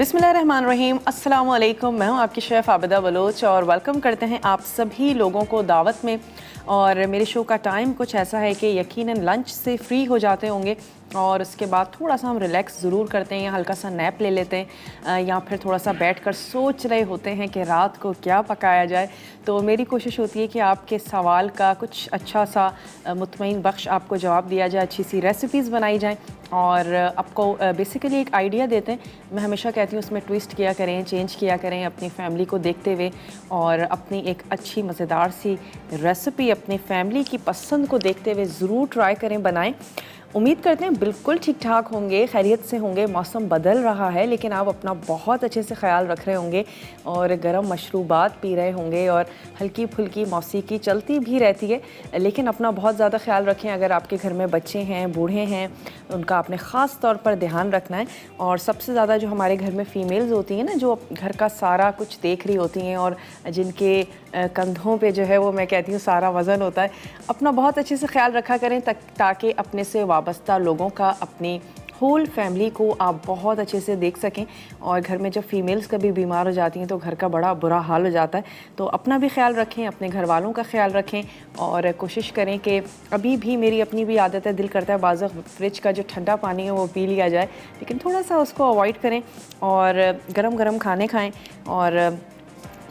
बिस्मिल्लाहिर्रहमानिर्रहीम, अस्सलाम वालेकुम। मैं हूं आपकी शेफ़ आबिदा बलोच और वेलकम करते हैं आप सभी लोगों को दावत में। और मेरे शो का टाइम कुछ ऐसा है कि यकीनन लंच से फ्री हो जाते होंगे और उसके बाद थोड़ा सा हम रिलैक्स ज़रूर करते हैं या हल्का सा नैप ले लेते हैं या फिर थोड़ा सा बैठकर सोच रहे होते हैं कि रात को क्या पकाया जाए। तो मेरी कोशिश होती है कि आपके सवाल का कुछ अच्छा सा मुतमईन बख्श आपको जवाब दिया जाए, अच्छी सी रेसिपीज़ बनाई जाएँ और आपको बेसिकली एक आइडिया देते हैं। मैं हमेशा कहती हूँ उसमें ट्विस्ट किया करें, चेंज किया करें अपनी फैमिली को देखते हुए और अपनी एक अच्छी मज़ेदार सी रेसिपी अपनी फैमिली की पसंद को देखते हुए ज़रूर ट्राई करें, बनाएं। उम्मीद करते हैं बिल्कुल ठीक ठाक होंगे, खैरियत से होंगे। मौसम बदल रहा है लेकिन आप अपना बहुत अच्छे से ख्याल रख रहे होंगे और गर्म मशरूबात पी रहे होंगे और हल्की फुल्की मौसीकी चलती भी रहती है। लेकिन अपना बहुत ज़्यादा ख्याल रखें। अगर आपके घर में बच्चे हैं, बूढ़े हैं, उनका आपने ख़ास तौर पर ध्यान रखना है। और सबसे ज़्यादा जो हमारे घर में फ़ीमेल्स होती हैं ना, जो घर का सारा कुछ देख रही होती हैं और जिनके कंधों पे जो है वो मैं कहती हूँ सारा वज़न होता है, अपना बहुत अच्छे से ख्याल रखा करें ताकि अपने से वाबस्ता लोगों का, अपनी होल फैमिली को आप बहुत अच्छे से देख सकें। और घर में जब फीमेल्स कभी बीमार हो जाती हैं तो घर का बड़ा बुरा हाल हो जाता है। तो अपना भी ख्याल रखें, अपने घर वालों का ख्याल रखें और कोशिश करें कि अभी भी मेरी अपनी भी आदत है, दिल करता है बाज़ फ्रिज का जो ठंडा पानी है वो पी लिया जाए, लेकिन थोड़ा सा उसको अवॉइड करें और गरम गरम खाने खाएँ। और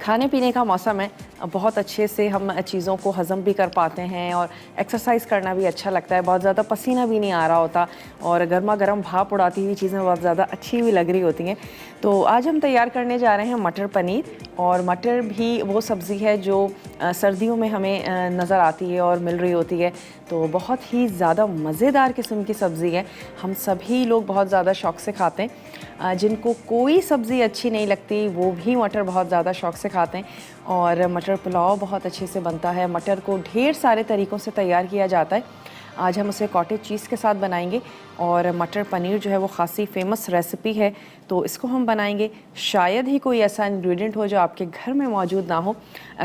खाने पीने का मौसम है, बहुत अच्छे से हम चीज़ों को हज़म भी कर पाते हैं और एक्सरसाइज करना भी अच्छा लगता है। बहुत ज़्यादा पसीना भी नहीं आ रहा होता और गर्मा गर्म भाप उड़ाती हुई चीज़ें बहुत ज़्यादा अच्छी भी लग रही होती हैं। तो आज हम तैयार करने जा रहे हैं मटर पनीर। और मटर भी वो सब्ज़ी है जो सर्दियों में हमें नज़र आती है और मिल रही होती है। तो बहुत ही ज़्यादा मज़ेदार किस्म की सब्ज़ी है, हम सभी लोग बहुत ज़्यादा शौक़ से खाते हैं। जिनको कोई सब्ज़ी अच्छी नहीं लगती वो भी मटर बहुत ज़्यादा शौक़ से खाते हैं। और मटर पुलाव बहुत अच्छे से बनता है। मटर को ढेर सारे तरीक़ों से तैयार किया जाता है। आज हम उसे कॉटेज चीज़ के साथ बनाएंगे और मटर पनीर जो है वो ख़ासी फेमस रेसिपी है, तो इसको हम बनाएंगे। शायद ही कोई ऐसा इंग्रेडिएंट हो जो आपके घर में मौजूद ना हो।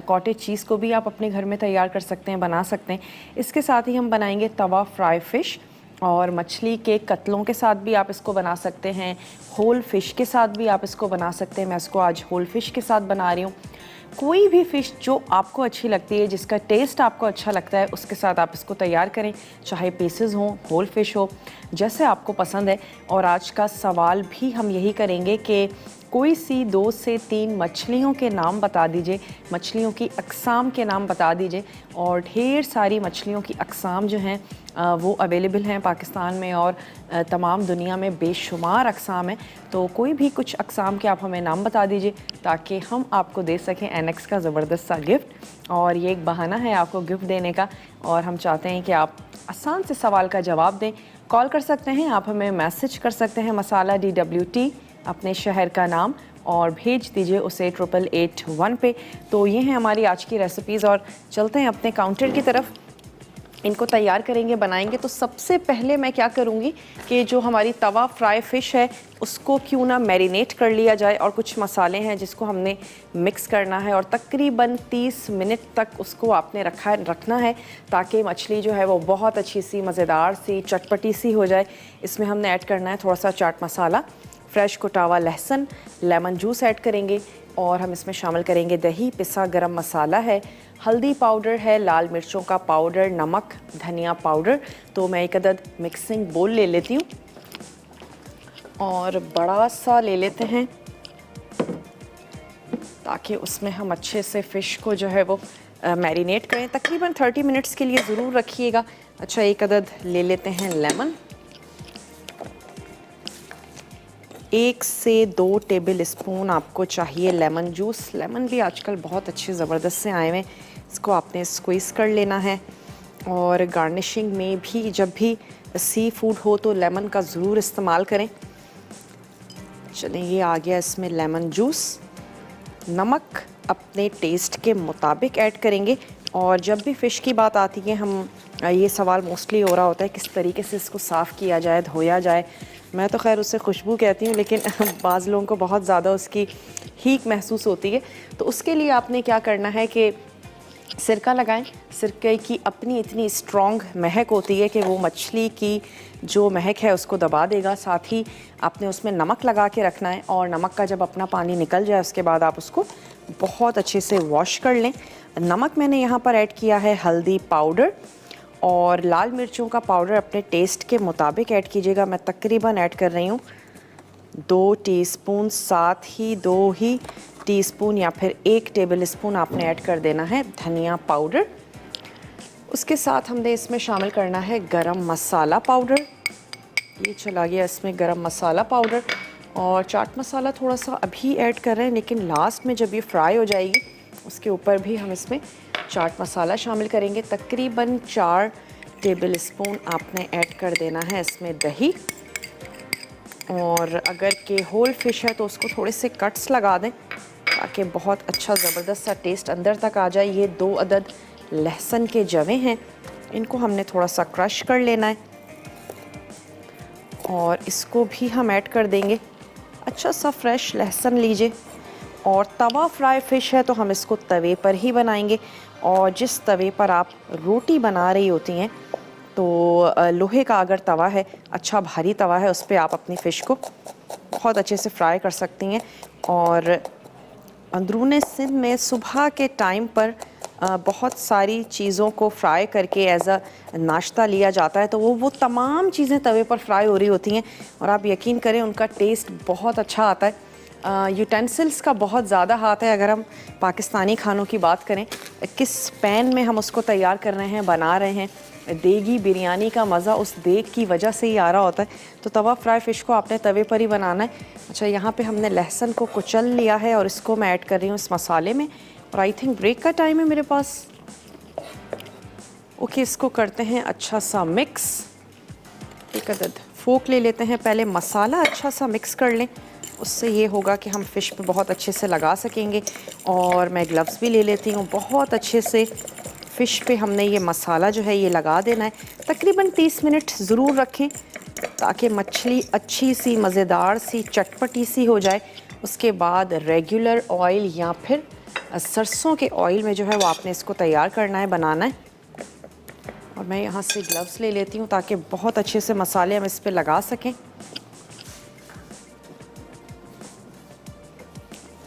कॉटेज चीज़ को भी आप अपने घर में तैयार कर सकते हैं, बना सकते हैं। इसके साथ ही हम बनाएंगे तवा फ्राई फ़िश और मछली के कतलों के साथ भी आप इसको बना सकते हैं, होल फ़िश के साथ भी आप इसको बना सकते हैं। मैं इसको आज होल फ़िश के साथ बना रही हूँ। कोई भी फ़िश जो आपको अच्छी लगती है, जिसका टेस्ट आपको अच्छा लगता है, उसके साथ आप इसको तैयार करें, चाहे पीसेस हों, होल फ़िश हो, जैसे आपको पसंद है। और आज का सवाल भी हम यही करेंगे कि कोई सी 2 से 3 मछलियों के नाम बता दीजिए, मछलियों की अक़साम के नाम बता दीजिए। और ढेर सारी मछलियों की अक़साम जो हैं वो अवेलेबल हैं पाकिस्तान में और तमाम दुनिया में बेशुमार अक़साम हैं। तो कोई भी कुछ अक़साम के आप हमें नाम बता दीजिए ताकि हम आपको दे सकें एनेक्स का ज़बरदस्त सा गिफ्ट। और ये एक बहाना है आपको गिफ्ट देने का और हम चाहते हैं कि आप आसान से सवाल का जवाब दें। कॉल कर सकते हैं, आप हमें मैसेज कर सकते हैं मसाला DWT, अपने शहर का नाम, और भेज दीजिए उसे 8881 पे। तो ये हैं हमारी आज की रेसिपीज़ और चलते हैं अपने काउंटर की तरफ। इनको तैयार करेंगे, बनाएंगे। तो सबसे पहले मैं क्या करूँगी कि जो हमारी तवा फ्राई फ़िश है उसको क्यों ना मैरिनेट कर लिया जाए। और कुछ मसाले हैं जिसको हमने मिक्स करना है और तकरीबन 30 मिनट तक उसको आपने रखना है ताकि मछली जो है वो बहुत अच्छी सी मज़ेदार सी चटपटी सी हो जाए। इसमें हमने ऐड करना है थोड़ा सा चाट मसाला, फ्रेश कुटा हुआ लहसुन, लेमन जूस ऐड करेंगे और हम इसमें शामिल करेंगे दही, पिसा गरम मसाला है, हल्दी पाउडर है, लाल मिर्चों का पाउडर, नमक, धनिया पाउडर। तो मैं एक अदद मिक्सिंग बोल ले लेती हूँ और बड़ा सा ले लेते हैं ताकि उसमें हम अच्छे से फ़िश को जो है वो मैरिनेट करें। तकरीबन 30 मिनट्स के लिए ज़रूर रखिएगा। अच्छा, एक अदद ले लेते हैं लेमन, 1 से 2 टेबल स्पून आपको चाहिए लेमन जूस। लेमन भी आजकल बहुत अच्छे ज़बरदस्त से आए हुए, इसको आपने स्क्वीज़ कर लेना है। और गार्निशिंग में भी जब भी सी फूड हो तो लेमन का ज़रूर इस्तेमाल करें। चलिए, ये आ गया इसमें लेमन जूस। नमक अपने टेस्ट के मुताबिक ऐड करेंगे। और जब भी फ़िश की बात आती है, हम ये सवाल मोस्टली हो रहा होता है किस तरीके से इसको साफ़ किया जाए, धोया जाए। मैं तो खैर उससे खुशबू कहती हूँ, लेकिन बाज़ लोगों को बहुत ज़्यादा उसकी हीक महसूस होती है। तो उसके लिए आपने क्या करना है कि सिरका लगाएं। सिरके की अपनी इतनी स्ट्रॉन्ग महक होती है कि वो मछली की जो महक है उसको दबा देगा। साथ ही आपने उसमें नमक लगा के रखना है और नमक का जब अपना पानी निकल जाए उसके बाद आप उसको बहुत अच्छे से वॉश कर लें। नमक मैंने यहाँ पर ऐड किया है, हल्दी पाउडर और लाल मिर्चों का पाउडर अपने टेस्ट के मुताबिक ऐड कीजिएगा। मैं तकरीबन ऐड कर रही हूँ 2 टीस्पून, साथ ही 2 ही टीस्पून या फिर 1 टेबल स्पून आपने ऐड कर देना है धनिया पाउडर। उसके साथ हमने इसमें शामिल करना है गरम मसाला पाउडर। ये चला गया इसमें गरम मसाला पाउडर, और चाट मसाला थोड़ा सा अभी ऐड कर रहे हैं, लेकिन लास्ट में जब ये फ्राई हो जाएगी उसके ऊपर भी हम इसमें चाट मसाला शामिल करेंगे। तकरीबन 4 टेबल स्पून आपने ऐड कर देना है इसमें दही, और अगर के होल फिश है तो उसको थोड़े से कट्स लगा दें ताकि बहुत अच्छा ज़बरदस्त सा टेस्ट अंदर तक आ जाए। ये 2 अदद लहसुन के जवे हैं, इनको हमने थोड़ा सा क्रश कर लेना है और इसको भी हम ऐड कर देंगे। अच्छा सा फ्रेश लहसुन लीजिए, और तवा फ्राई फ़िश है तो हम इसको तवे पर ही बनाएंगे, और जिस तवे पर आप रोटी बना रही होती हैं तो लोहे का अगर तवा है, अच्छा भारी तवा है, उस पर आप अपनी फ़िश को बहुत अच्छे से फ्राई कर सकती हैं। और अंदरूनी सिंध में सुबह के टाइम पर बहुत सारी चीज़ों को फ्राई करके एज अ नाश्ता लिया जाता है, तो वो तमाम चीज़ें तवे पर फ्राई हो रही होती हैं और आप यकीन करें उनका टेस्ट बहुत अच्छा आता है। यूटेंसिल्स का बहुत ज़्यादा हाथ है। अगर हम पाकिस्तानी खानों की बात करें, किस पैन में हम उसको तैयार कर रहे हैं, बना रहे हैं, देगी बिरयानी का मज़ा उस देग की वजह से ही आ रहा होता है। तो तवा फ्राई फ़िश को आपने तवे पर ही बनाना है। अच्छा, यहाँ पे हमने लहसुन को कुचल लिया है और इसको मैं ऐड कर रही हूँ इस मसाले में, और आई थिंक ब्रेक का टाइम है मेरे पास। ओके, इसको करते हैं अच्छा सा मिक्स। एक अदद फोक ले लेते हैं, पहले मसाला अच्छा सा मिक्स कर लें, उससे ये होगा कि हम फ़िश पे बहुत अच्छे से लगा सकेंगे। और मैं ग्लव्स भी ले लेती हूँ। बहुत अच्छे से फ़िश पे हमने ये मसाला जो है ये लगा देना है। तकरीबन 30 मिनट ज़रूर रखें ताकि मछली अच्छी सी मज़ेदार सी चटपटी सी हो जाए। उसके बाद रेगुलर ऑयल या फिर सरसों के ऑयल में जो है वो आपने इसको तैयार करना है, बनाना है। और मैं यहाँ से ग्लव्स ले लेती हूँ ताकि बहुत अच्छे से मसाले हम इस पर लगा सकें।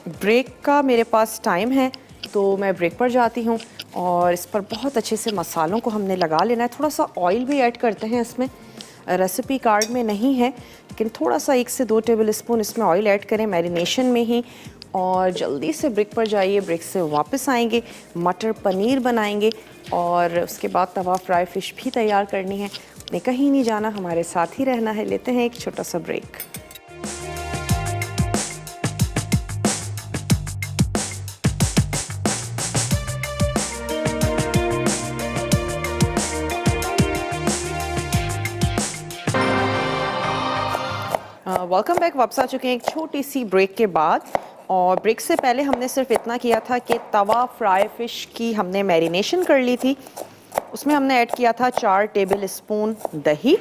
ब्रेक का मेरे पास टाइम है तो मैं ब्रेक पर जाती हूँ, और इस पर बहुत अच्छे से मसालों को हमने लगा लेना है। थोड़ा सा ऑयल भी ऐड करते हैं इसमें, रेसिपी कार्ड में नहीं है, लेकिन थोड़ा सा 1 से 2 टेबल स्पून इसमें ऑयल ऐड करें मैरिनेशन में ही। और जल्दी से ब्रेक पर जाइए, ब्रेक से वापस आएंगे, मटर पनीर बनाएंगे, और उसके बाद तवा फ्राई फ़िश भी तैयार करनी है। आपने कहीं नहीं जाना, हमारे साथ ही रहना है। लेते हैं एक छोटा सा ब्रेक। Welcome back. वापस आ चुके हैं एक छोटी सी ब्रेक के बाद, और ब्रेक से पहले हमने सिर्फ इतना किया था कि तवा फ्राई फ़िश की हमने मैरिनेशन कर ली थी। उसमें हमने ऐड किया था 4 टेबल स्पून दही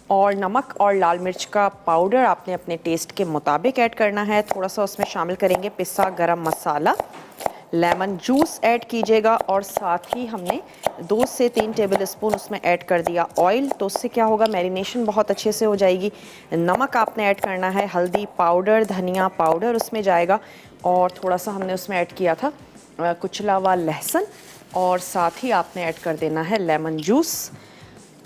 और नमक और लाल मिर्च का पाउडर आपने अपने टेस्ट के मुताबिक ऐड करना है। थोड़ा सा उसमें शामिल करेंगे पिसा गरम मसाला, लेमन जूस ऐड कीजिएगा, और साथ ही हमने 2 से 3 टेबल स्पून उसमें ऐड कर दिया ऑयल। तो उससे क्या होगा, मैरिनेशन बहुत अच्छे से हो जाएगी। नमक आपने ऐड करना है, हल्दी पाउडर, धनिया पाउडर उसमें जाएगा, और थोड़ा सा हमने उसमें ऐड किया था कुचला हुआ लहसुन, और साथ ही आपने ऐड कर देना है लेमन जूस,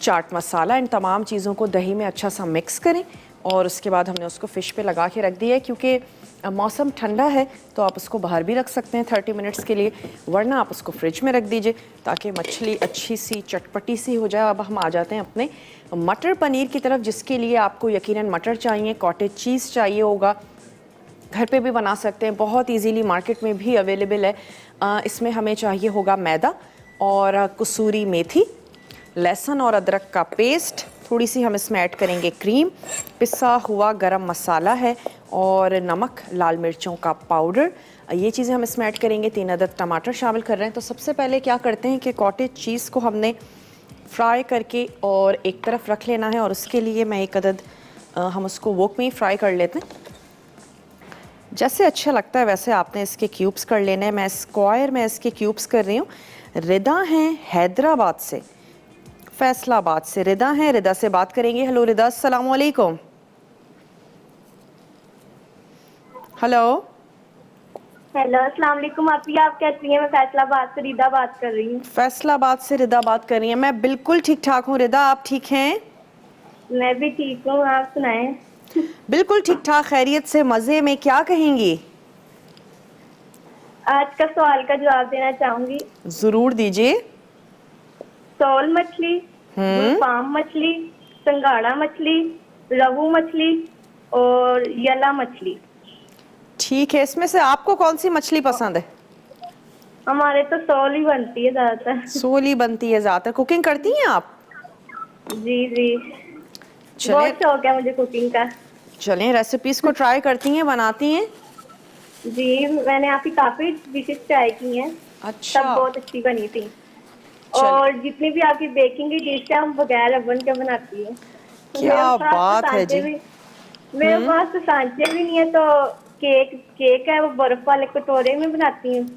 चाट मसाला। इन तमाम चीज़ों को दही में अच्छा सा मिक्स करें, और उसके बाद हमने उसको फ़िश पे लगा के रख दिया है। क्योंकि मौसम ठंडा है तो आप उसको बाहर भी रख सकते हैं 30 मिनट्स के लिए, वरना आप उसको फ्रिज में रख दीजिए ताकि मछली अच्छी सी चटपटी सी हो जाए। अब हम आ जाते हैं अपने मटर पनीर की तरफ, जिसके लिए आपको यकीनन मटर चाहिए, कॉटेज चीज़ चाहिए होगा। घर पे भी बना सकते हैं, बहुत इजीली मार्केट में भी अवेलेबल है। इसमें हमें चाहिए होगा मैदा और कसूरी मेथी, लहसुन और अदरक का पेस्ट, थोड़ी सी हम इसमें ऐड करेंगे क्रीम, पिसा हुआ गरम मसाला है, और नमक, लाल मिर्चों का पाउडर। ये चीज़ें हम इसमें ऐड करेंगे। 3 अदद टमाटर शामिल कर रहे हैं। तो सबसे पहले क्या करते हैं कि कॉटेज चीज़ को हमने फ्राई करके और एक तरफ रख लेना है, और उसके लिए मैं 1 अदद हम उसको वोक में ही फ्राई कर लेते हैं। जैसे अच्छा लगता है वैसे आपने इसके क्यूब्स कर लेने हैं। मैं स्क्वायर में इसके क्यूब्स कर रही हूँ। रिदा हैं हैदराबाद से, फैसलाबाद से रिदा हैं। रिदा से बात करेंगे। हेलो रिदा, अस्सलाम वालेकुम। हेलो हेलो, अस्सलाम वालेकुम। आप कैसी हैं? मैं फैसलाबाद से रिदा बात कर रही हूँ। फैसलाबाद से रिदा बात कर रही हैं। मैं बिल्कुल ठीक ठाक हूँ रिदा, आप ठीक हैं? मैं भी ठीक हूँ, आप सुनाएं। बिल्कुल ठीक ठाक, खैरियत से, मज़े में। क्या कहेंगी? आज का सवाल का जवाब देना चाहूंगी। ज़रूर दीजिए। सोल मछली, गुलफाम मछली, संगाड़ा मछली, रहू मछली और यला मछली। ठीक है, इसमें से आपको कौन सी मछली पसंद है? हमारे तो सोल ही बनती है ज्यादातर। सोली बनती है ज़्यादातर। कुकिंग करती हैं आप? जी जी, चलें बहुत शौक है मुझे कुकिंग का। चलें, रेसिपीज़ को ट्राई करती हैं, बनाती हैं? जी, मैंने आपकी काफी डिशेस ट्राई की हैं, सब अच्छा, बहुत अच्छी बनी थी। चलें, और जितनी भी आपकी बेकिंग की डिश है, हम बगैर ओवन के बनाती है। तो मेरे क्या पास तो बात है सांचे जी। भी मेरे पास तो सांचे भी नहीं है, तो केक केक है वो बर्फ वाले कटोरे में बनाती हूँ।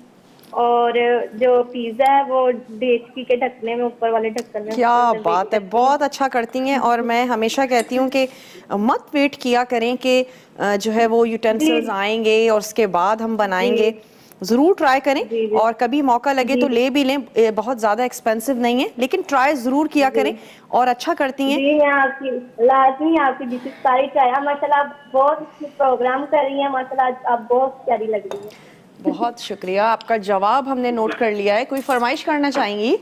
और जो पिज्जा है वो डेचकी के ढकने में, ऊपर वाले ढक्कन में, क्या उसमें बेक बात है, करती हूँ। बहुत अच्छा करती हैं। और मैं हमेशा कहती हूँ कि मत वेट किया करें कि जो है वो जी यूटेंसिल्स आएंगे और उसके बाद हम जी बनाएंगे। ज़रूर ट्राई करें, जी जी और कभी मौका लगे तो जी ले भी लें। बहुत ज़्यादा एक्सपेंसिव नहीं है, लेकिन ट्राई ज़रूर किया जी करें। और अच्छा करती हैं। जी, मैं आपकी लाजमी आपकी डिशेस सारी ट्राई। माशाल्लाह आप बहुत अच्छे प्रोग्राम कर रही हैं, माशाल्लाह आप बहुत प्यारी लग रही हैं। बहुत शुक्रिया, आपका जवाब हमने नोट कर लिया है। कोई फरमाइश करना चाहेंगी?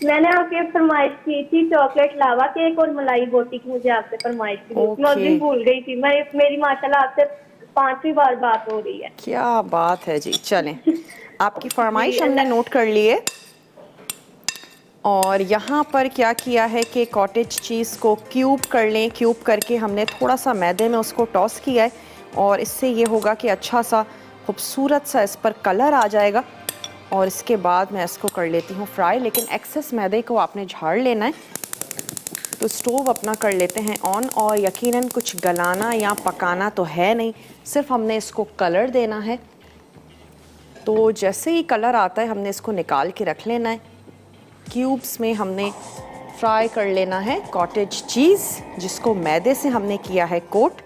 मैंने आपकी एक फरमाइश की थी, चॉकलेट लावा केक और मलाई बोटी की मुझे आपसे फरमाइश की थी। मैं उस ओके, दिन भूल गई थी। मेरी माशाल्लाह आपसे 5वीं बार बात हो रही है। क्या बात है जी। चलें, आपकी जी फरमाइश हमने अल्लाह। नोट कर ली है। और यहाँ पर क्या किया है कि कॉटेज चीज़ को क्यूब कर लें। क्यूब करके हमने थोड़ा सा मैदे में उसको टॉस किया है, और इससे ये होगा कि अच्छा सा खूबसूरत सा इस पर कलर आ जाएगा। और इसके बाद मैं इसको कर लेती हूँ फ्राई, लेकिन एक्सेस मैदे को आपने झाड़ लेना है। तो स्टोव अपना कर लेते हैं ऑन, और यकीनन कुछ गलाना या पकाना तो है नहीं, सिर्फ हमने इसको कलर देना है। तो जैसे ही कलर आता है हमने इसको निकाल के रख लेना है। क्यूब्स में हमने फ्राई कर लेना है कॉटेज चीज़, जिसको मैदे से हमने किया है कोट।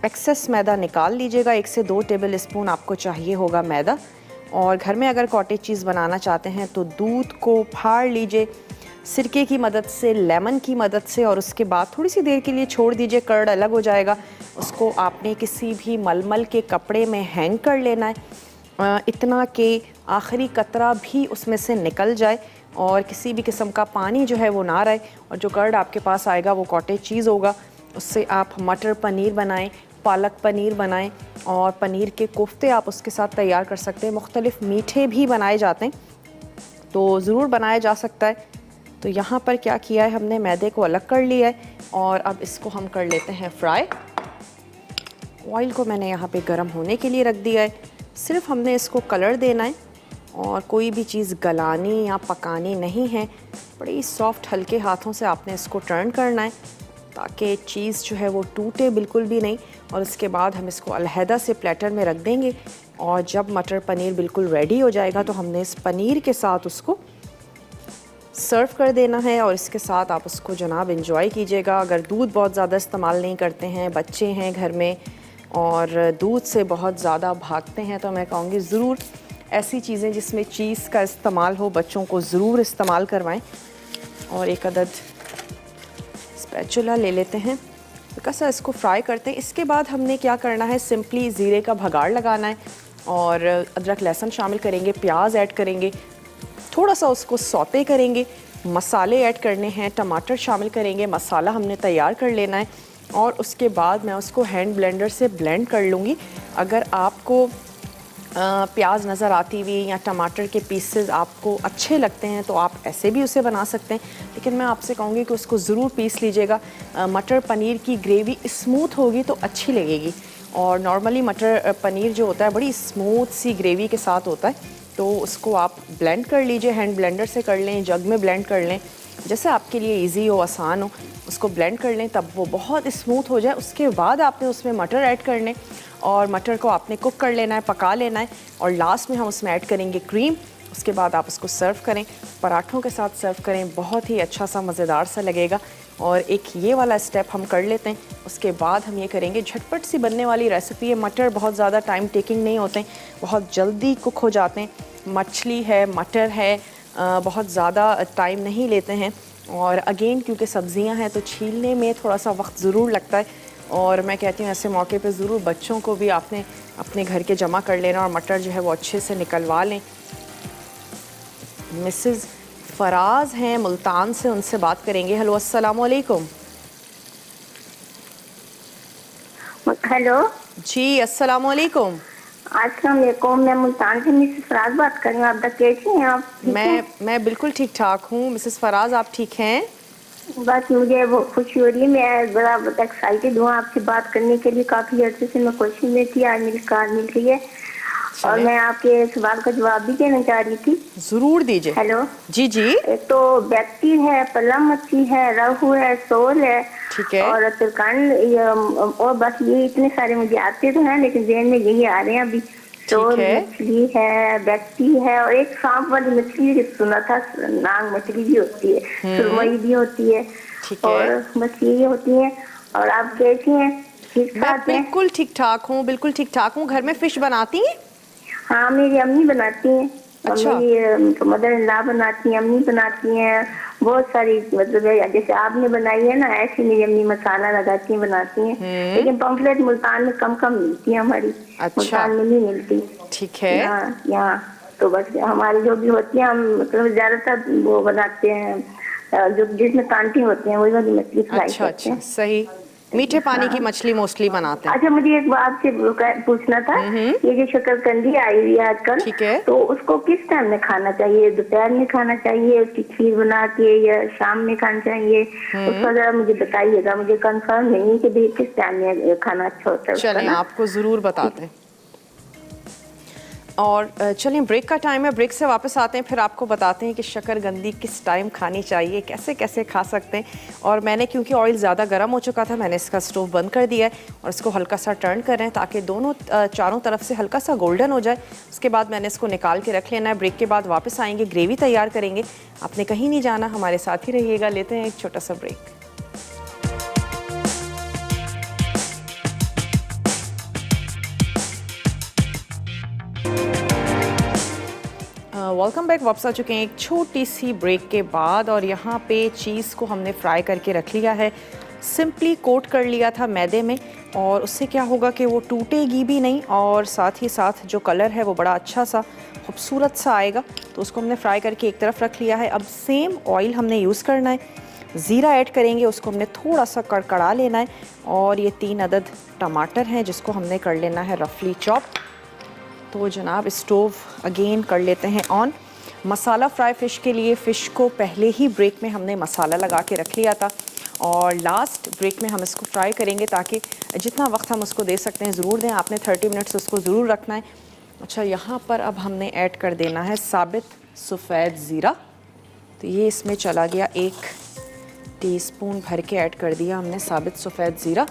एक्सेस मैदा निकाल लीजिएगा, 1 से 2 टेबल स्पून आपको चाहिए होगा मैदा। और घर में अगर कॉटेज चीज़ बनाना चाहते हैं तो दूध को फाड़ लीजिए सिरके की मदद से, लेमन की मदद से, और उसके बाद थोड़ी सी देर के लिए छोड़ दीजिए, कर्ड अलग हो जाएगा। उसको आपने किसी भी मलमल के कपड़े में हैंग कर लेना है, इतना कि आखिरी कतरा भी उसमें से निकल जाए और किसी भी किस्म का पानी जो है वो ना रहे। और जो कर्ड आपके पास आएगा वो कॉटेज चीज़ होगा। उससे आप मटर पनीर बनाएं, पालक पनीर बनाएं, और पनीर के कोफ्ते आप उसके साथ तैयार कर सकते हैं। मुख्तलिफ मीठे भी बनाए जाते हैं, तो ज़रूर बनाया जा सकता है। तो यहाँ पर क्या किया है, हमने मैदे को अलग कर लिया है, और अब इसको हम कर लेते हैं फ्राई। ऑयल को मैंने यहाँ पे गर्म होने के लिए रख दिया है। सिर्फ हमने इसको कलर देना है, और कोई भी चीज़ गलानी या पकानी नहीं है। बड़ी सॉफ्ट हल्के हाथों से आपने इसको टर्न करना है, ताकि चीज़ जो है वो टूटे बिल्कुल भी नहीं। और इसके बाद हम इसको अलहदा से प्लेटर में रख देंगे, और जब मटर पनीर बिल्कुल रेडी हो जाएगा तो हमने इस पनीर के साथ उसको सर्व कर देना है। और इसके साथ आप उसको जनाब एंजॉय कीजिएगा। अगर दूध बहुत ज़्यादा इस्तेमाल नहीं करते हैं, बच्चे हैं घर में और दूध से बहुत ज़्यादा भागते हैं, तो मैं कहूँगी ज़रूर ऐसी चीज़ें जिसमें चीज़ का इस्तेमाल हो, बच्चों को ज़रूर इस्तेमाल करवाएं। और एक अदद स्पैचुला ले लेते हैं, कैसा इसको फ्राई करते हैं। इसके बाद हमने क्या करना है, सिंपली ज़ीरे का भगाड़ लगाना है, और अदरक लहसुन शामिल करेंगे, प्याज ऐड करेंगे, थोड़ा सा उसको सौते करेंगे, मसाले ऐड करने हैं, टमाटर शामिल करेंगे, मसाला हमने तैयार कर लेना है। और उसके बाद मैं उसको हैंड ब्लेंडर से ब्लेंड कर लूँगी। अगर आपको प्याज नज़र आती हुई या टमाटर के पीसेस आपको अच्छे लगते हैं तो आप ऐसे भी उसे बना सकते हैं, लेकिन मैं आपसे कहूँगी कि उसको ज़रूर पीस लीजिएगा। मटर पनीर की ग्रेवी स्मूथ होगी तो अच्छी लगेगी, और नॉर्मली मटर पनीर जो होता है बड़ी स्मूथ सी ग्रेवी के साथ होता है। तो उसको आप ब्लेंड कर लीजिए, हैंड ब्लेंडर से कर लें, जग में ब्लेंड कर लें, जैसे आपके लिए इजी हो, आसान हो, उसको ब्लेंड कर लें तब वो बहुत स्मूथ हो जाए। उसके बाद आपने उसमें मटर ऐड करने, और मटर को आपने कुक कर लेना है, पका लेना है, और लास्ट में हम उसमें ऐड करेंगे क्रीम। उसके बाद आप उसको सर्व करें, पराठों के साथ सर्व करें, बहुत ही अच्छा सा मज़ेदार सा लगेगा। और एक ये वाला स्टेप हम कर लेते हैं, उसके बाद हम ये करेंगे, झटपट सी बनने वाली रेसिपी है। मटर बहुत ज़्यादा टाइम टेकिंग नहीं होते हैं, बहुत जल्दी कुक हो जाते हैं। मछली है, मटर है, बहुत ज़्यादा टाइम नहीं लेते हैं। और अगेन क्योंकि सब्ज़ियां हैं तो छीलने में थोड़ा सा वक्त ज़रूर लगता है। और मैं कहती हूँ ऐसे मौके पे ज़रूर बच्चों को भी आपने अपने घर के जमा कर लेना और मटर जो है वो अच्छे से निकलवा लें। मिसेस फराज हैं मुल्तान से, उनसे बात करेंगे। हेलो, अस्सलाम वालेकुम। हेलो जी, अस्सलाम वालेकुम। अस्सलाम वालेकुम। मैं मुल्तान से मिसेस फराज बात कर रही हूँ। आप कैसी हैं आप? ठीक हैं? मैं बिल्कुल ठीक ठाक हूँ। मिसेस फराज, आप ठीक हैं? बस मुझे वो खुशी हो रही है, मैं बड़ा एक्साइटेड हूँ आपसे बात करने के लिए। काफ़ी अर्से से मैं कोशिश में थी, आज मेरी कार मिल गई है और मैं आपके सवाल का जवाब भी देना चाह रही थी। ज़रूर दीजिए। हेलो जी जी। एक तो व्यक्ति है, पलम मच्छी है, रहू है, सोल है ठीक है। और तिलकंड, और बस ये इतने सारे मुझे आते तो हैं लेकिन जेन में यही आ रहे हैं अभी। सोल मछली है, व्यक्ति है और एक सांप वाली मछली भी सुना था, नाग मछली भी होती है, सुरमई भी होती है और बस यही होती है। और आप कैसी हैं? ठीक ठाक हैं? बिल्कुल ठीक ठाक हूँ, बिल्कुल ठीक ठाक हूँ। घर में फिश बनाती हैं? हाँ, मेरी अम्मी बनाती हैं। अच्छा। मेरी मदर इन लॉ बनाती हैं, अम्मी बनाती हैं, बहुत सारी, मतलब जैसे आपने बनाई है ना ऐसे मेरी अम्मी मसाला लगाती हैं, बनाती हैं। लेकिन पम्फलेट मुल्तान में कम कम मिलती है हमारी। अच्छा। मुल्तान में नहीं मिलती। ठीक है। यहाँ तो बस हमारी जो भी होती है हम मतलब ज्यादातर वो बनाते हैं जो जिसमें कांटे होते हैं वही वाली मछली फ्राई करते हैं। सही। मीठे पानी की मछली मोस्टली बनाते हैं। अच्छा, मुझे एक बात से पूछना था, ये जो शकरकंदी आई हुई है आजकल, ठीक है, तो उसको किस टाइम में खाना चाहिए? दोपहर में खाना चाहिए उसकी खीर बना के या शाम में खाना चाहिए? उसका जरा मुझे बताइएगा, मुझे कंफर्म नहीं है कि भाई किस टाइम में खाना अच्छा होता है। चलें आपको ज़रूर बताते हैं। और चलिए ब्रेक का टाइम है, ब्रेक से वापस आते हैं, फिर आपको बताते हैं कि शकरकंदी किस टाइम खानी चाहिए, कैसे कैसे खा सकते हैं। और मैंने क्योंकि ऑयल ज़्यादा गर्म हो चुका था, मैंने इसका स्टोव बंद कर दिया है और इसको हल्का सा टर्न कर रहे हैं ताकि दोनों चारों तरफ से हल्का सा गोल्डन हो जाए। उसके बाद मैंने इसको निकाल के रख लेना है। ब्रेक के बाद वापस आएंगे, ग्रेवी तैयार करेंगे। आपने कहीं नहीं जाना, हमारे साथ ही रहिएगा। लेते हैं एक छोटा सा ब्रेक। Welcome back. वापस आ चुके हैं एक छोटी सी ब्रेक के बाद और यहाँ पे चीज़ को हमने फ्राई करके रख लिया है। सिंपली कोट कर लिया था मैदे में और उससे क्या होगा कि वो टूटेगी भी नहीं और साथ ही साथ जो कलर है वो बड़ा अच्छा सा खूबसूरत सा आएगा। तो उसको हमने फ्राई करके एक तरफ रख लिया है। अब सेम ऑयल हमने यूज़ करना है, ज़ीरा ऐड करेंगे, उसको हमने थोड़ा सा कड़कड़ा लेना है। और ये 3 अदद टमाटर हैं जिसको हमने कर लेना है रफली चॉप। तो जनाब स्टोव अगेन कर लेते हैं ऑन। मसाला फ्राई फ़िश के लिए फ़िश को पहले ही ब्रेक में हमने मसाला लगा के रख लिया था और लास्ट ब्रेक में हम इसको फ्राई करेंगे ताकि जितना वक्त हम उसको दे सकते हैं ज़रूर दें। आपने 30 मिनट्स उसको ज़रूर रखना है। अच्छा, यहाँ पर अब हमने ऐड कर देना है साबित सफ़ेद ज़ीरा। तो ये इसमें चला गया, 1 टीस्पून भर के ऐड कर दिया हमने साबित सफ़ेद ज़ीरा।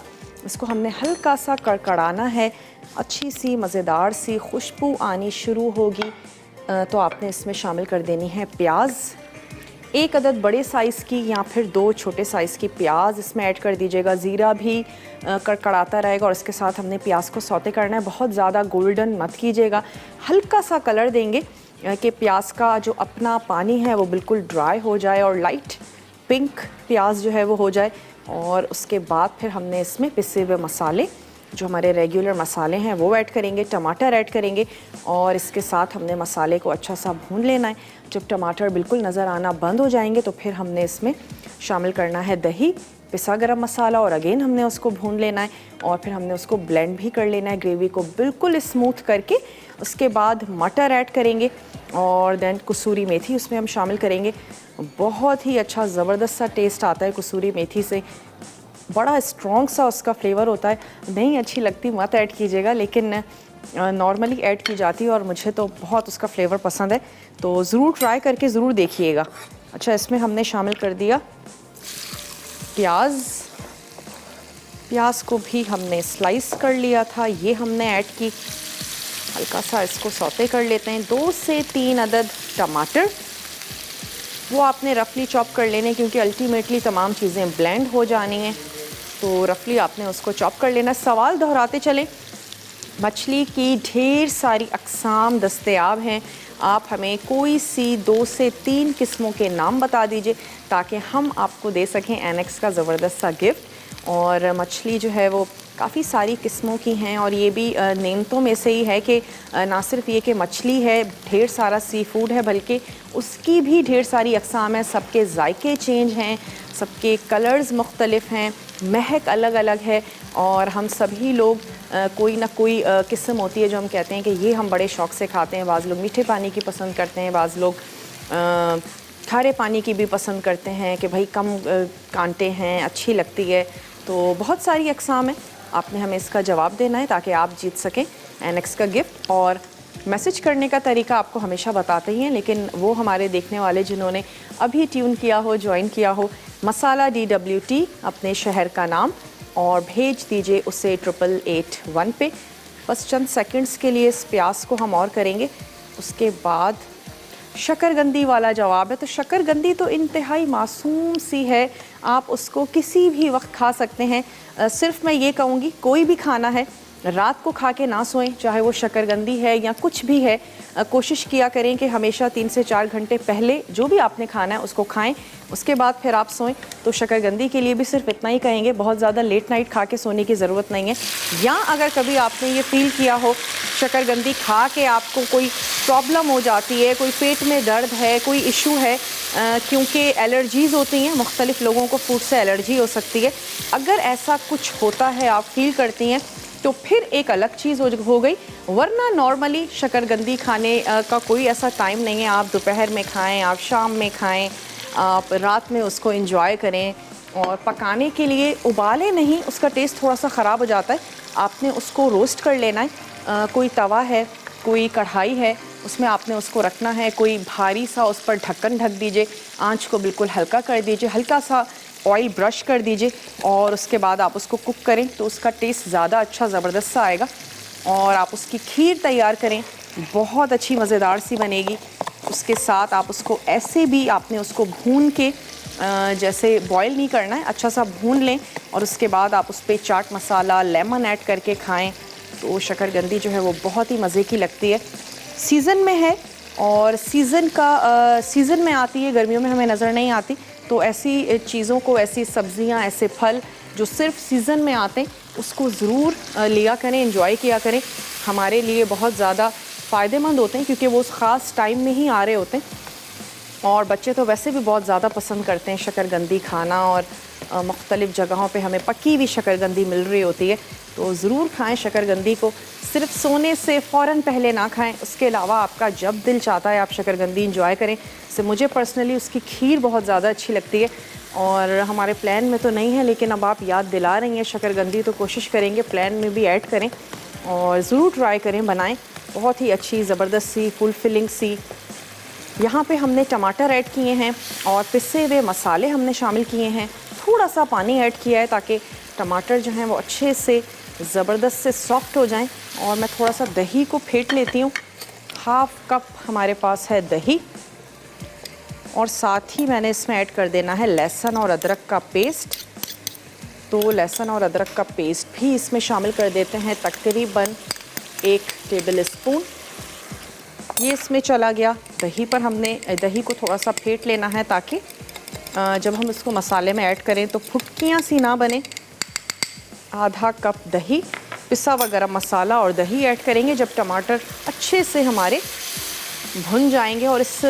इसको हमने हल्का सा कड़कड़ाना है, अच्छी सी मज़ेदार सी खुशबू आनी शुरू होगी तो आपने इसमें शामिल कर देनी है प्याज। 1 अदद बड़े साइज़ की या फिर 2 छोटे साइज़ की प्याज इसमें ऐड कर दीजिएगा। ज़ीरा भी कड़कड़ाता रहेगा और इसके साथ हमने प्याज को सौते करना है। बहुत ज़्यादा गोल्डन मत कीजिएगा, हल्का सा कलर देंगे कि प्याज का जो अपना पानी है वो बिल्कुल ड्राई हो जाए और लाइट पिंक प्याज जो है वो हो जाए। और उसके बाद फिर हमने इसमें पिसे हुए मसाले जो हमारे रेगुलर मसाले हैं वो ऐड करेंगे, टमाटर ऐड करेंगे और इसके साथ हमने मसाले को अच्छा सा भून लेना है। जब टमाटर बिल्कुल नज़र आना बंद हो जाएंगे तो फिर हमने इसमें शामिल करना है दही, पिसा गरम मसाला और अगेन हमने उसको भून लेना है और फिर हमने उसको ब्लेंड भी कर लेना है ग्रेवी को बिल्कुल स्मूथ करके। उसके बाद मटर ऐड करेंगे और देन कसूरी मेथी उसमें हम शामिल करेंगे। बहुत ही अच्छा ज़बरदस्त सा टेस्ट आता है कसूरी मेथी से, बड़ा स्ट्रॉन्ग सा उसका फ्लेवर होता है। नहीं अच्छी लगती मत ऐड कीजिएगा, लेकिन नॉर्मली ऐड की जाती है और मुझे तो बहुत उसका फ्लेवर पसंद है, तो ज़रूर ट्राई करके ज़रूर देखिएगा। अच्छा, इसमें हमने शामिल कर दिया प्याज को भी हमने स्लाइस कर लिया था, ये हमने ऐड की हल्का सा इसको सौते कर लेते हैं। 2 से 3 अदद टमाटर, वो आपने रफली चॉप कर लेने क्योंकि अल्टीमेटली तमाम चीज़ें ब्लेंड हो जानी हैं, तो रफली आपने उसको चॉप कर लेना। सवाल दोहराते चलें, मछली की ढेर सारी अक़साम दस्तयाब हैं, आप हमें कोई सी 2 से 3 किस्मों के नाम बता दीजिए ताकि हम आपको दे सकें एनेक्स का ज़बरदस्त सा गिफ्ट। और मछली जो है वो काफ़ी सारी किस्मों की हैं और ये भी नेमतों में से ही है कि ना सिर्फ ये कि मछली है, ढेर सारा सी फूड है, बल्कि उसकी भी ढेर सारी अक़साम हैं। सबके जायके चेंज हैं, सबके कलर्स मुख्तलिफ हैं, महक अलग अलग है और हम सभी लोग कोई ना कोई किस्म होती है जो हम कहते हैं कि ये हम बड़े शौक़ से खाते हैं। बाज़ लोग मीठे पानी की पसंद करते हैं, बाज़ लोग खारे पानी की भी पसंद करते हैं कि भाई कम कांटे हैं, अच्छी लगती है। तो बहुत सारी अक़साम हैं, आपने हमें इसका जवाब देना है ताकि आप जीत सकें एनेक्स का गिफ्ट। और मैसेज करने का तरीका आपको हमेशा बताते ही हैं, लेकिन वो हमारे देखने वाले जिन्होंने अभी ट्यून किया हो, ज्वाइन किया हो, मसाला DWT अपने शहर का नाम और भेज दीजिए उसे 8881 पे। बस चंद सेकंड्स के लिए इस प्यास को हम और करेंगे, उसके बाद शकरगंदी वाला जवाब है। तो शकरगंदी तो इंतहाई मासूम सी है, आप उसको किसी भी वक्त खा सकते हैं। सिर्फ मैं ये कहूँगी कोई भी खाना है रात को खा के ना सोएं, चाहे वो शकरगंदी है या कुछ भी है। कोशिश किया करें कि हमेशा 3 से 4 घंटे पहले जो भी आपने खाना है उसको खाएं, उसके बाद फिर आप सोएं। तो शकरगंदी के लिए भी सिर्फ इतना ही कहेंगे, बहुत ज़्यादा लेट नाइट खा के सोने की ज़रूरत नहीं है। या अगर कभी आपने ये फ़ील किया हो शकरगंदी खा के आपको कोई प्रॉब्लम हो जाती है, कोई पेट में दर्द है, कोई इशू है, क्योंकि एलर्जीज़ होती हैं, मुख्तलिफ़ लोगों को फूड से एलर्जी हो सकती है। अगर ऐसा कुछ होता है, आप फील करती हैं, तो फिर एक अलग चीज़ हो गई, वरना नॉर्मली शकरगंदी खाने का कोई ऐसा टाइम नहीं है। आप दोपहर में खाएं, आप शाम में खाएं, आप रात में उसको एंजॉय करें। और पकाने के लिए उबाले नहीं, उसका टेस्ट थोड़ा सा ख़राब हो जाता है। आपने उसको रोस्ट कर लेना है। कोई तवा है, कोई कढ़ाई है, उसमें आपने उसको रखना है। कोई भारी सा उस पर ढक्कन ढक दीजिए, आंच को बिल्कुल हल्का कर दीजिए, हल्का सा ऑयल ब्रश कर दीजिए और उसके बाद आप उसको कुक करें तो उसका टेस्ट ज़्यादा अच्छा ज़बरदस्त सा आएगा। और आप उसकी खीर तैयार करें, बहुत अच्छी मज़ेदार सी बनेगी। उसके साथ आप उसको ऐसे भी आपने उसको भून के, जैसे बॉयल नहीं करना है, अच्छा सा भून लें और उसके बाद आप उस पर चाट मसाला, लेमन ऐड करके खाएं तो शकरगंदी जो है वो बहुत ही मज़े की लगती है। सीज़न में है और सीज़न में आती है, गर्मियों में हमें नज़र नहीं आती। तो ऐसी चीज़ों को, ऐसी सब्ज़ियाँ, ऐसे फल जो सिर्फ सीज़न में आते हैं उसको ज़रूर लिया करें, एंजॉय किया करें। हमारे लिए बहुत ज़्यादा फ़ायदेमंद होते हैं क्योंकि वो उस ख़ास टाइम में ही आ रहे होते हैं। और बच्चे तो वैसे भी बहुत ज़्यादा पसंद करते हैं शकरगंदी खाना और मुख्तलिफ़ जगहों पे हमें पकी हुई शकरगंदी मिल रही होती है। तो ज़रूर खाएं शकरगंदी को, सिर्फ सोने से फ़ौरन पहले ना खाएं। उसके अलावा आपका जब दिल चाहता है आप शकरगंदी इंजॉय करें। से मुझे पर्सनली उसकी खीर बहुत ज़्यादा अच्छी लगती है और हमारे प्लान में तो नहीं है, लेकिन अब आप याद दिला रही हैं शकरगंदी, तो कोशिश करेंगे प्लान में भी ऐड करें और ज़रूर ट्राई करें, बनाएं। बहुत ही अच्छी ज़बरदस्त सी फुलफिलिंग सी। यहाँ पे हमने टमाटर ऐड किए हैं और पिसे हुए मसाले हमने शामिल किए हैं। थोड़ा सा पानी ऐड किया है ताकि टमाटर जो हैं वो अच्छे से ज़बरदस्त से सॉफ्ट हो जाएं। और मैं थोड़ा सा दही को फेंट लेती हूँ। 1/2 कप हमारे पास है दही और साथ ही मैंने इसमें ऐड कर देना है लहसुन और अदरक का पेस्ट। तो लहसुन और अदरक का पेस्ट भी इसमें शामिल कर देते हैं, तकरीबन 1 टेबल स्पून। ये इसमें चला गया। दही पर हमने दही को थोड़ा सा फेंट लेना है ताकि जब हम इसको मसाले में ऐड करें तो फुटकियाँ सी ना बने। 1/2 कप दही, पिसा हुआ गरम मसाला और दही ऐड करेंगे जब टमाटर अच्छे से हमारे भुन जाएंगे। और इस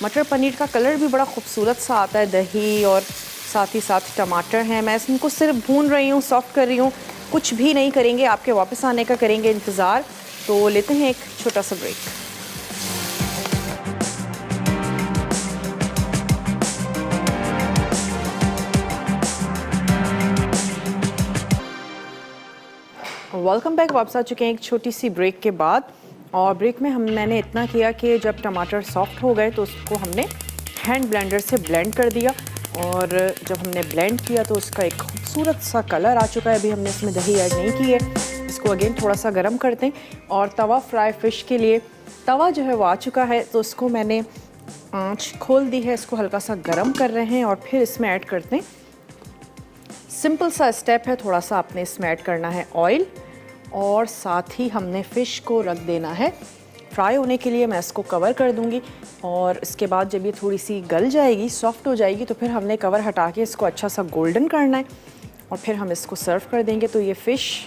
मटर पनीर का कलर भी बड़ा खूबसूरत सा आता है, दही और साथ ही साथ टमाटर हैं। मैं इनको सिर्फ भून रही हूँ, सॉफ्ट कर रही हूँ, कुछ भी नहीं करेंगे। आपके वापस आने का करेंगे इंतज़ार। तो लेते हैं एक छोटा सा ब्रेक। Welcome back. वापस आ चुके हैं एक छोटी सी ब्रेक के बाद। और ब्रेक में मैंने इतना किया कि जब टमाटर सॉफ्ट हो गए तो उसको हमने हैंड ब्लेंडर से ब्लेंड कर दिया। और जब हमने ब्लेंड किया तो उसका एक खूबसूरत सा कलर आ चुका है। अभी हमने इसमें दही ऐड नहीं की है। इसको इसको अगेन थोड़ा सा गर्म करते हैं। और तवा फ्राई फ़िश के लिए तवा जो है वो आ चुका है, तो इसको मैंने आंच खोल दी है, इसको हल्का सा गर्म कर रहे हैं और फिर इसमें ऐड करते हैं। सिंपल सा स्टेप है, थोड़ा सा आपने इसमें ऐड करना है ऑयल और साथ ही हमने फ़िश को रख देना है फ्राई होने के लिए। मैं इसको कवर कर दूंगी और इसके बाद जब ये थोड़ी सी गल जाएगी, सॉफ्ट हो जाएगी, तो फिर हमने कवर हटा के इसको अच्छा सा गोल्डन करना है और फिर हम इसको सर्व कर देंगे। तो ये फ़िश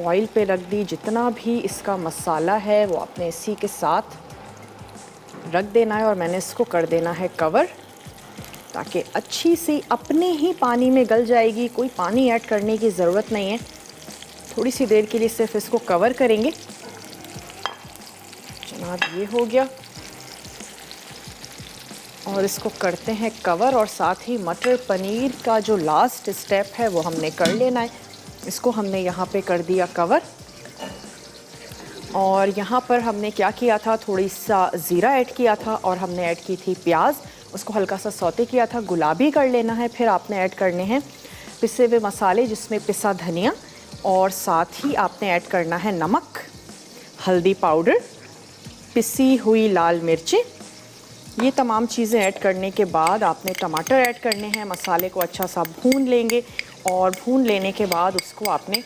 ऑयल पे रख दी, जितना भी इसका मसाला है वो आपने इसी के साथ रख देना है और मैंने इसको कर देना है कवर, ताकि अच्छी सी अपने ही पानी में गल जाएगी। कोई पानी ऐड करने की ज़रूरत नहीं है। थोड़ी सी देर के लिए सिर्फ इसको कवर करेंगे। जनाब ये हो गया और इसको करते हैं कवर। और साथ ही मटर पनीर का जो लास्ट स्टेप है वो हमने कर लेना है। इसको हमने यहाँ पे कर दिया कवर और यहाँ पर हमने क्या किया था, थोड़ी सा ज़ीरा ऐड किया था और हमने ऐड की थी प्याज, उसको हल्का सा सौते किया था, गुलाबी कर लेना है। फिर आपने ऐड करने हैं पिसे हुए मसाले, जिसमें पिसा धनिया और साथ ही आपने ऐड करना है नमक, हल्दी पाउडर, पिसी हुई लाल मिर्चें। ये तमाम चीज़ें ऐड करने के बाद आपने टमाटर ऐड करने हैं। मसाले को अच्छा सा भून लेंगे और भून लेने के बाद उसको आपने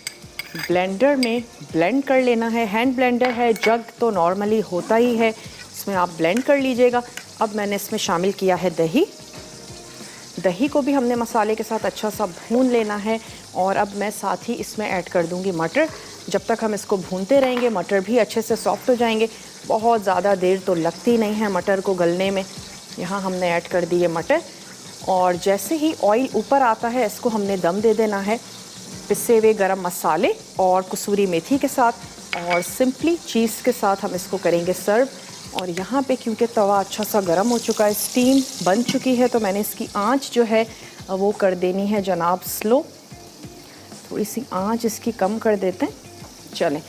ब्लेंडर में ब्लेंड कर लेना है। हैंड ब्लेंडर है, जग तो नॉर्मली होता ही है, इसमें आप ब्लेंड कर लीजिएगा। अब मैंने इसमें शामिल किया है दही। दही को भी हमने मसाले के साथ अच्छा सा भून लेना है और अब मैं साथ ही इसमें ऐड कर दूंगी मटर। जब तक हम इसको भूनते रहेंगे मटर भी अच्छे से सॉफ्ट हो जाएंगे। बहुत ज़्यादा देर तो लगती नहीं है मटर को गलने में। यहाँ हमने ऐड कर दिए मटर और जैसे ही ऑयल ऊपर आता है इसको हमने दम दे देना है पिसे हुए गरम मसाले और कसूरी मेथी के साथ और सिंपली चीज़ के साथ हम इसको करेंगे सर्व। और यहाँ पे क्योंकि तवा अच्छा सा गर्म हो चुका है, स्टीम बन चुकी है, तो मैंने इसकी आंच जो है वो कर देनी है जनाब स्लो। थोड़ी सी आंच इसकी कम कर देते हैं। चलें,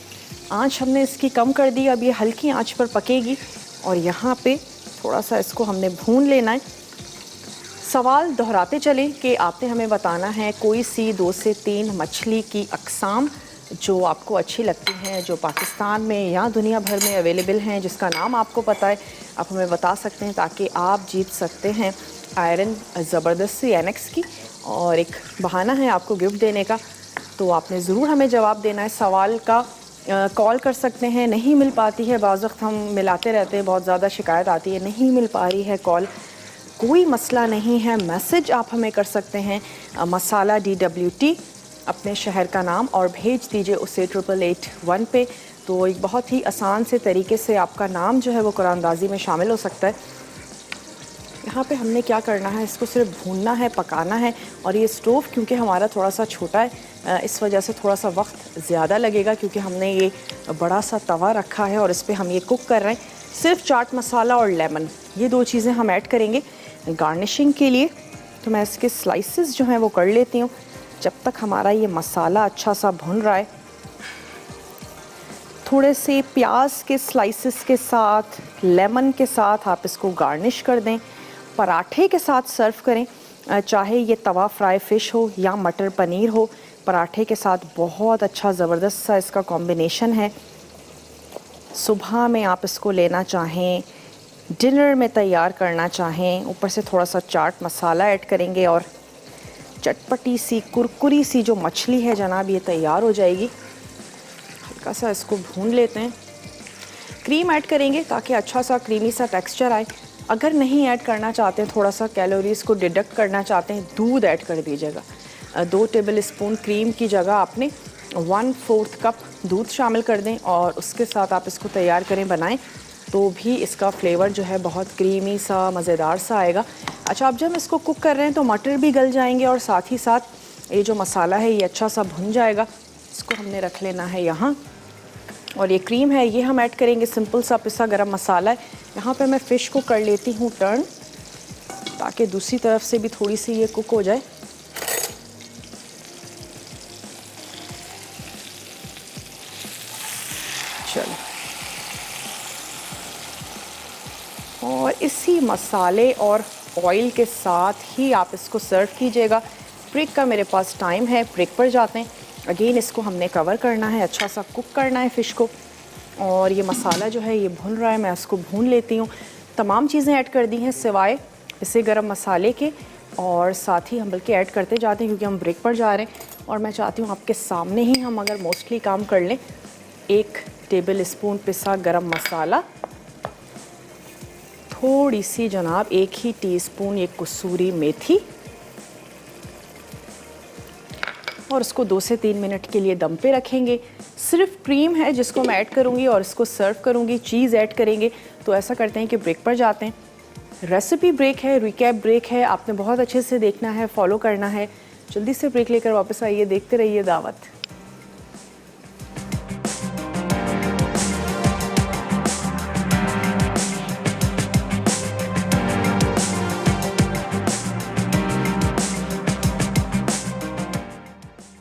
आंच हमने इसकी कम कर दी, अब ये हल्की आंच पर पकेगी और यहाँ पे थोड़ा सा इसको हमने भून लेना है। सवाल दोहराते चलें कि आपने हमें बताना है कोई सी 2 से 3 मछली की अक़साम जो आपको अच्छी लगती हैं, जो पाकिस्तान में या दुनिया भर में अवेलेबल हैं, जिसका नाम आपको पता है, आप हमें बता सकते हैं ताकि आप जीत सकते हैं आयरन ज़बरदस्ती एनेक्स की। और एक बहाना है आपको गिफ्ट देने का, तो आपने ज़रूर हमें जवाब देना है। सवाल का कॉल कर सकते हैं, नहीं मिल पाती है, बाज़ वक्त हम मिलाते रहते हैं, बहुत ज़्यादा शिकायत आती है, नहीं मिल पा रही है कॉल, कोई मसला नहीं है। मैसेज आप हमें कर सकते हैं मसाला DWT अपने शहर का नाम और भेज दीजिए उसे 8881 पे। तो एक बहुत ही आसान से तरीके से आपका नाम जो है वो कुरानंदाज़ी में शामिल हो सकता है। यहाँ पे हमने क्या करना है, इसको सिर्फ भूनना है, पकाना है। और ये स्टोव क्योंकि हमारा थोड़ा सा छोटा है, इस वजह से थोड़ा सा वक्त ज़्यादा लगेगा, क्योंकि हमने ये बड़ा सा तवा रखा है और इस पर हम ये कुक कर रहे हैं। सिर्फ चाट मसाला और लेमन, ये 2 चीज़ें हम ऐड करेंगे गार्निशिंग के लिए। तो मैं इसके स्लाइसेस जो हैं वो कर लेती हूँ जब तक हमारा ये मसाला अच्छा सा भुन रहा है। थोड़े से प्याज के स्लाइसेस के साथ, लेमन के साथ आप इसको गार्निश कर दें। पराठे के साथ सर्व करें, चाहे ये तवा फ्राई फ़िश हो या मटर पनीर हो, पराठे के साथ बहुत अच्छा ज़बरदस्त सा इसका कॉम्बिनेशन है। सुबह में आप इसको लेना चाहें, डिनर में तैयार करना चाहें, ऊपर से थोड़ा सा चाट मसाला ऐड करेंगे और चटपटी सी कुरकुरी सी जो मछली है जनाब ये तैयार हो जाएगी। हल्का सा इसको भून लेते हैं। क्रीम ऐड करेंगे ताकि अच्छा सा क्रीमी सा टेक्सचर आए। अगर नहीं ऐड करना चाहते, थोड़ा सा कैलोरीज़ को डिडक्ट करना चाहते हैं, दूध ऐड कर दीजिएगा। 2 टेबल स्पून क्रीम की जगह आपने 1/4 कप दूध शामिल कर दें और उसके साथ आप इसको तैयार करें, बनाएं, तो भी इसका फ्लेवर जो है बहुत क्रीमी सा मज़ेदार सा आएगा। अच्छा, अब जब इसको कुक कर रहे हैं तो मटर भी गल जाएंगे और साथ ही साथ ये जो मसाला है ये अच्छा सा भुन जाएगा। इसको हमने रख लेना है यहाँ। और ये क्रीम है ये हम ऐड करेंगे, सिंपल सा पिसा गरम मसाला है। यहाँ पे मैं फ़िश को कर लेती हूँ टर्न, ताकि दूसरी तरफ से भी थोड़ी सी ये कुक हो जाए। चलो, और इसी मसाले और ऑयल के साथ ही आप इसको सर्व कीजिएगा। ब्रेक का मेरे पास टाइम है, ब्रेक पर जाते हैं अगेन इसको हमने कवर करना है, अच्छा सा कुक करना है फ़िश को। और ये मसाला जो है ये भुन रहा है, मैं इसको भून लेती हूँ। तमाम चीज़ें ऐड कर दी हैं सिवाय इसे गरम मसाले के, और साथ ही हम बल्कि ऐड करते जाते हैं क्योंकि हम ब्रेक पर जा रहे हैं और मैं चाहती हूँ आपके सामने ही हम अगर मोस्टली काम कर लें। 1 टेबल स्पून पिसा गरम मसाला, थोड़ी सी जनाब 1 ही टीस्पून ये कसूरी मेथी, और उसको 2 से 3 मिनट के लिए दम पे रखेंगे। सिर्फ क्रीम है जिसको मैं ऐड करूँगी और इसको सर्व करूँगी, चीज़ ऐड करेंगे। तो ऐसा करते हैं कि ब्रेक पर जाते हैं। रेसिपी ब्रेक है, रिकैप ब्रेक है, आपने बहुत अच्छे से देखना है, फॉलो करना है। जल्दी से ब्रेक लेकर वापस आइए, देखते रहिए दावत।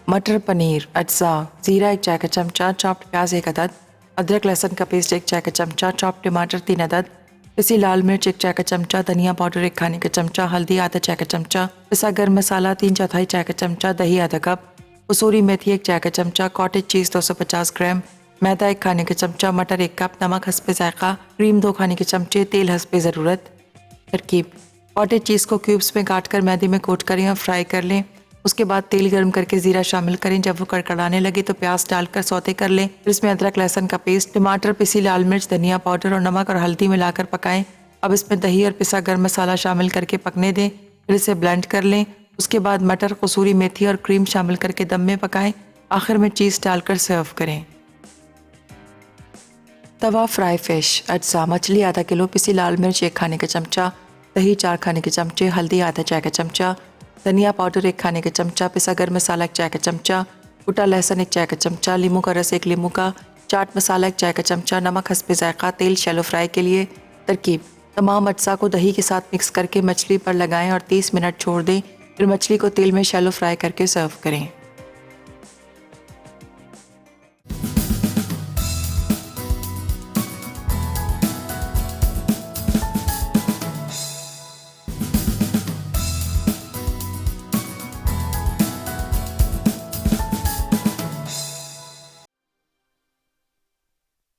मटर पनीर अज्जा, ज़ीरा 1 चाय का चमचा, चॉप्ड प्याज 1 अदद, अदरक लहसुन का पेस्ट 1 चाय का चमचा, चॉप्ड टमाटर 3 अदद, पिसी लाल मिर्च 1 चाय का चमचा, धनिया पाउडर 1 खाने का चमचा, हल्दी आधा चाय का चमचा, पिसा गर्म मसाला 3/4 चाय का चमचा, दही आधा कप, कसूरी मेथी 1 चाय का चमचा, कॉटेज चीज़ 250 ग्राम, मैदा 1 खाने का चमचा, मटर 1 कप, नमक हस्बे जायका, क्रीम 2 खाने के चमचे, तेल हस्बे ज़रूरत। तरकीब: कॉटेज चीज़ को क्यूब्स में काट कर मैदे में कोट करें और फ्राई कर लें। उसके बाद तेल गर्म करके ज़ीरा शामिल करें। जब वो कड़कड़ाने लगे तो प्याज डालकर सौते कर लें। फिर इसमें अदरक लहसुन का पेस्ट, टमाटर, पिसी लाल मिर्च, धनिया पाउडर और नमक और हल्दी मिलाकर पकाएं। अब इसमें दही और पिसा गर्म मसाला शामिल करके पकने दें। फिर इसे ब्लेंड कर लें। उसके बाद मटर, कसूरी मेथी और क्रीम शामिल करके दम में पकाएं। आखिर में चीज़ डालकर सर्व करें। तवा फ्राई फ़िश अज्जा, मछली आधा किलो, पिसी लाल मिर्च 1 खाने का चमचा, दही 4 खाने के चमचे, हल्दी आधा चाय का चमचा, धनिया पाउडर 1 खाने का चमचा, पिसा गर्म मसाला 1 चाय का चमचा, कुटा लहसुन 1 चाय का चमचा, नींबू का रस 1 नींबू का, चाट मसाला 1 चाय का चमचा, नमक हस्बे जायका, तेल शैलो फ्राई के लिए। तरकीब: तमाम अज्जा को दही के साथ मिक्स करके मछली पर लगाएं और 30 मिनट छोड़ दें। फिर मछली को तेल में शैलो फ्राई करके सर्व करें।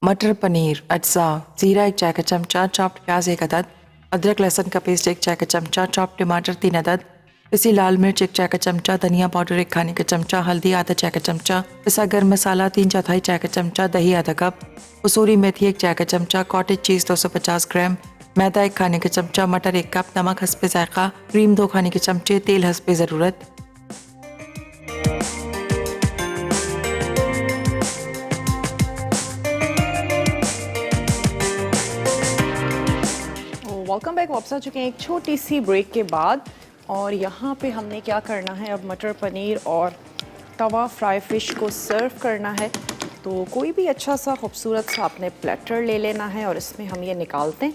मटर पनीर अज्जा, ज़ीरा 1 चाय का चमचा, चॉप्ड प्याज 1 अदद, अदरक लहसुन का पेस्ट 1 चाय का चमचा, चॉप्ड टमाटर 3 अदद, पिसी लाल मिर्च 1 चाय का चमचा, धनिया पाउडर 1 खाने का चमचा, हल्दी आधा चाय का चमचा, पिसा गर्म मसाला 3/4 चाय का चमचा, दही आधा कप, कसूरी मेथी 1 चाय का चमचा, कॉटेज चीज़ 250 ग्राम, मैदा 1 खाने का चमचा, मटर 1 कप, नमक हस्बे जायका, क्रीम 2 खाने के चमचे, तेल हस्बे ज़रूरत। Welcome back. वापस आ चुके हैं एक छोटी सी ब्रेक के बाद, और यहाँ पे हमने क्या करना है, अब मटर पनीर और तवा फ्राई फ़िश को सर्व करना है। तो कोई भी अच्छा सा खूबसूरत सा आपने प्लेटर ले लेना है और इसमें हम ये निकालते हैं।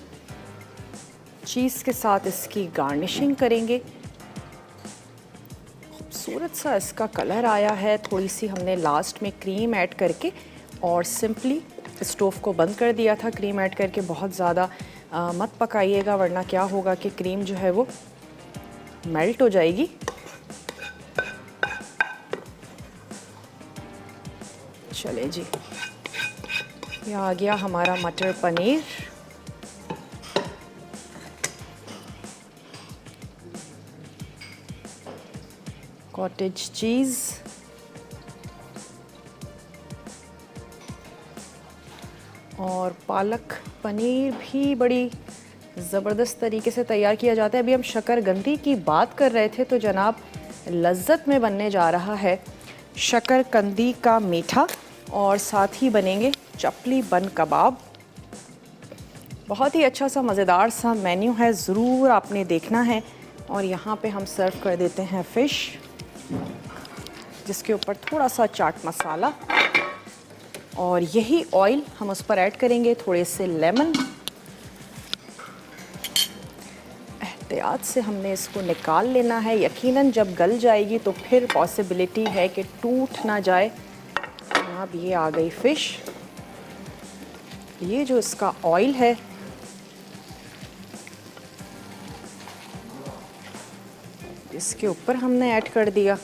चीज़ के साथ इसकी गार्निशिंग करेंगे। खूबसूरत सा इसका कलर आया है। थोड़ी सी हमने लास्ट में क्रीम ऐड करके और सिंपली स्टोव को बंद कर दिया था। क्रीम ऐड करके बहुत ज़्यादा मत पकाइएगा, वरना क्या होगा कि क्रीम जो है वो मेल्ट हो जाएगी। चले जी, ये आ गया हमारा मटर पनीर। कॉटेज चीज़, और पालक पनीर भी बड़ी ज़बरदस्त तरीके से तैयार किया जाता है। अभी हम शकरकंदी की बात कर रहे थे, तो जनाब लज्जत में बनने जा रहा है शकरकंदी का मीठा, और साथ ही बनेंगे चपली बन कबाब। बहुत ही अच्छा सा मज़ेदार सा मेन्यू है, ज़रूर आपने देखना है। और यहाँ पे हम सर्व कर देते हैं फ़िश, जिसके ऊपर थोड़ा सा चाट मसाला, और यही ऑयल हम उस पर ऐड करेंगे, थोड़े से लेमन। एहतियात से हमने इसको निकाल लेना है। यकीनन जब गल जाएगी तो फिर पॉसिबिलिटी है कि टूट ना जाए। अब ये आ गई फ़िश। ये जो इसका ऑयल है इसके ऊपर हमने ऐड कर दिया।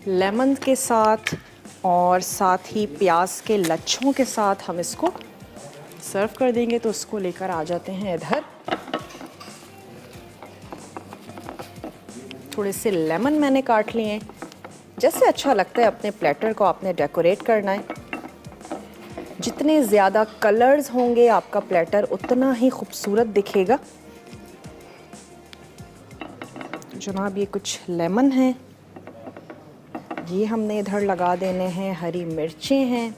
लेमन के साथ और साथ ही प्याज के लच्छों के साथ हम इसको सर्व कर देंगे। तो उसको लेकर आ जाते हैं इधर। थोड़े से लेमन मैंने काट लिए हैं, जैसे अच्छा लगता है अपने प्लेटर को आपने डेकोरेट करना है। जितने ज़्यादा कलर्स होंगे आपका प्लेटर उतना ही खूबसूरत दिखेगा। तो जनाब ये कुछ लेमन हैं, ये हमने इधर लगा देने हैं। हरी मिर्चें हैं,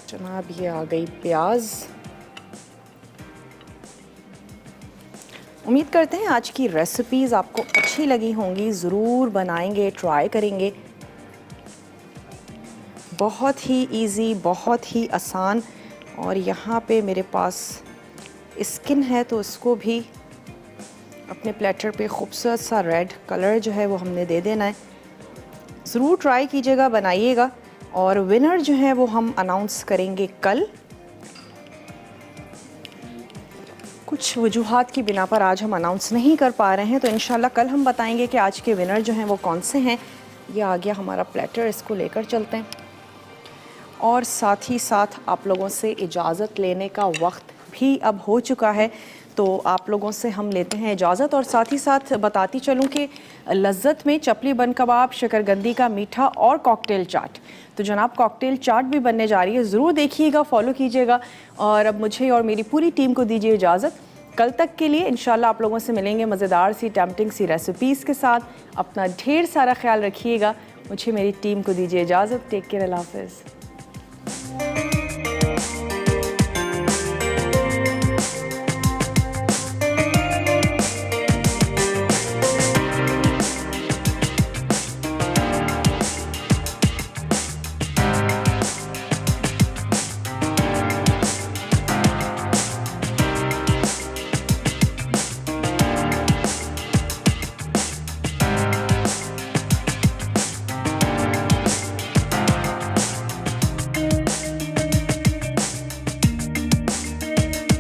जनाब ये आ गई प्याज। उम्मीद करते हैं आज की रेसिपीज़ आपको अच्छी लगी होंगी। ज़रूर बनाएंगे, ट्राई करेंगे। बहुत ही इजी, बहुत ही आसान। और यहाँ पे मेरे पास स्किन है तो उसको भी अपने प्लेटर पे खूबसूरत सा रेड कलर जो है वो हमने दे देना है। ज़रूर ट्राई कीजिएगा, बनाइएगा। और विनर जो है वो हम अनाउंस करेंगे कल। कुछ वजूहात की बिना पर आज हम अनाउंस नहीं कर पा रहे हैं, तो इंशाल्लाह कल हम बताएंगे कि आज के विनर जो हैं वो कौन से हैं। ये आ गया हमारा प्लेटर, इसको लेकर चलते हैं। और साथ ही साथ आप लोगों से इजाज़त लेने का वक्त भी अब हो चुका है, तो आप लोगों से हम लेते हैं इजाज़त। और साथ ही साथ बताती चलूँ कि लज्जत में चपली बन कबाब, शकरकंदी का मीठा और कॉकटेल चाट, तो जनाब कॉकटेल चाट भी बनने जा रही है। ज़रूर देखिएगा, फॉलो कीजिएगा। और अब मुझे और मेरी पूरी टीम को दीजिए इजाज़त। कल तक के लिए इंशाल्लाह आप लोगों से मिलेंगे मज़ेदार सी टेम्पटिंग सी रेसिपीज़ के साथ। अपना ढेर सारा ख्याल रखिएगा। मुझे मेरी टीम को दीजिए इजाज़त। टेक केयर, अल्लाह हाफ़िज़।